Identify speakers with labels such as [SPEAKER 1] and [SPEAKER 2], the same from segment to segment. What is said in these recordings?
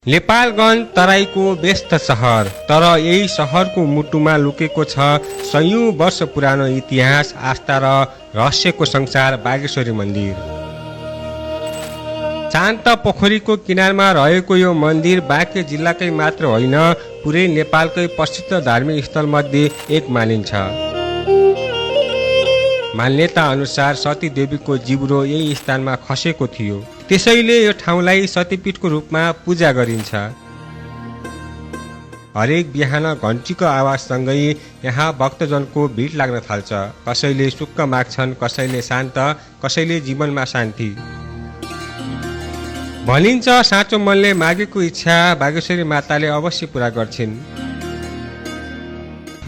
[SPEAKER 1] नेपालगञ्ज तराईको व्यस्त सहर, तर यही सहरको मुटुमा लुकेको छ सयौं वर्ष पुरानो इतिहास, आस्था र रहस्यको संसार बागेश्वरी मन्दिर। शान्त पोखरीको किनारमा रहेको यो मन्दिर बाँके जिल्लाकै मात्र होइन, पुरै नेपालकै प्रसिद्ध धार्मिक स्थल मध्ये एक मानिन्छ। मान्यता अनुसार सती देवीको जिब्रो यही स्थानमा खसेको थियो, त्यसैले यो ठाउँलाई सतीपीठको रूपमा पूजा गरिन्छ। हरेक बिहान घन्टीको आवाजसँगै यहाँ भक्तजनको भिड लाग्न थाल्छ। कसैले सुक्ख माग्छन्, कसैले शान्त, कसैले जीवनमा शान्ति। भनिन्छ साँचो मनले मागेको इच्छा बागेश्वरी माताले अवश्य पूरा गर्छिन्।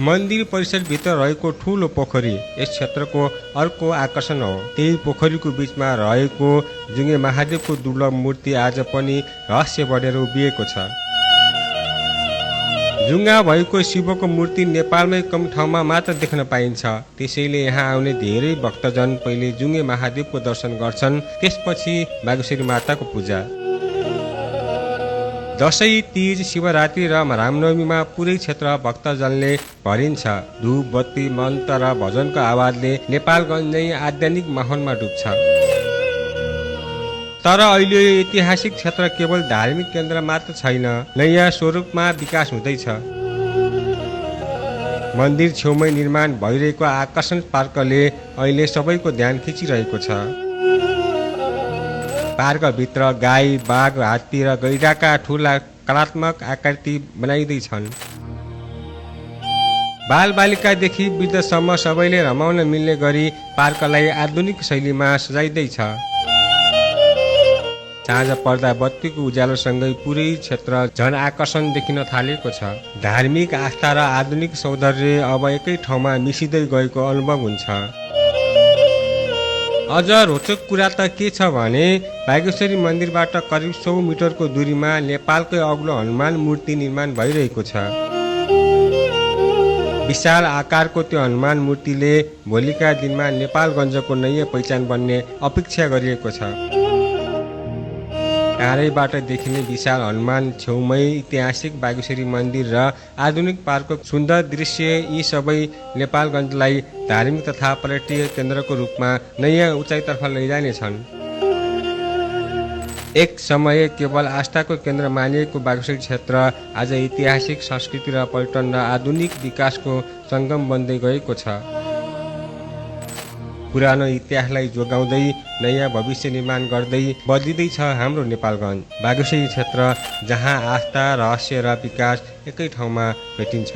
[SPEAKER 1] मन्दिर परिसरभित्र रहेको ठूलो पोखरी यस क्षेत्रको अर्को आकर्षण हो। त्यही पोखरीको बीचमा रहेको जुङ्गे महादेवको दुर्लभ मूर्ति आज पनि रहस्य बढेर उभिएको छ। जुङ्गा भएको शिवको मूर्ति नेपालमै कम ठाउँमा मात्र देख्न पाइन्छ, त्यसैले यहाँ आउने धेरै भक्तजन पहिले जुङ्गे महादेवको दर्शन गर्छन्, त्यसपछि बागेश्वरी माताको पूजा। दशैं, तीज, शिवरात्रि र रामनवमीमा पुरै क्षेत्र भक्तजनले भरिन्छ। धूप बत्ती, मन्त्र र भजनको आवाजले नेपालगञ्ज नै आध्यात्मिक माहौलमा डुब्छ। तर अहिले यो ऐतिहासिक क्षेत्र केवल धार्मिक केन्द्र मात्र छैन, नयाँ स्वरूपमा विकास हुँदैछ। मन्दिर छेउमै निर्माण भइरहेको आकर्षण पार्कले अहिले सबैको ध्यान खिचिरहेको छ। पार्कभित्र गाई, बाघ, हात्ती र गैंडाका ठूला कलात्मक आकृति बनाइँदैछन्। बालबालिकादेखि वृद्धसम्म सबैले रमाउन मिल्ने गरी पार्कलाई आधुनिक शैलीमा सजाइँदैछ। साँझ पर्दा बत्तीको उज्यालोसँगै पुरै क्षेत्र झन आकर्षण देखिन थालेको छ। धार्मिक आस्था र आधुनिक सौन्दर्य अब एकै ठाउँमा मिसिँदै गएको अनुभव हुन्छ। अझ रोचक कुरा त के छ भने बागेश्वरी मन्दिरबाट करिब 100 मिटरको दूरीमा नेपालकै अग्लो हनुमान मूर्ति निर्माण भइरहेको छ। विशाल आकारको त्यो हनुमान मूर्तिले भोलिका दिनमा नेपालगञ्जको नयाँ पहिचान बन्ने अपेक्षा गरिएको छ। टाढैबाट देखिने विशाल हनुमान छेउमै ऐतिहासिक बागेश्वरी मन्दिर र आधुनिक पार्कको सुन्दर दृश्य, यी सबै नेपालगञ्जलाई धार्मिक तथा पर्यटकीय केन्द्रको रूपमा नयाँ उचाइतर्फ लैजानेछन्। एक समय केवल आस्थाको केन्द्र मानिएको बागेश्वरी क्षेत्र आज ऐतिहासिक, संस्कृति र पर्यटन र आधुनिक विकासको सङ्गम बन्दै गएको छ। पुरानो इतिहासलाई जोगाउँदै नयाँ भविष्य निर्माण गर्दै बदलिँदैछ हाम्रो नेपालगञ्ज। बागेश्वरी क्षेत्र जहाँ आस्था, रहस्य र विकास एकै ठाउँमा भेटिन्छ।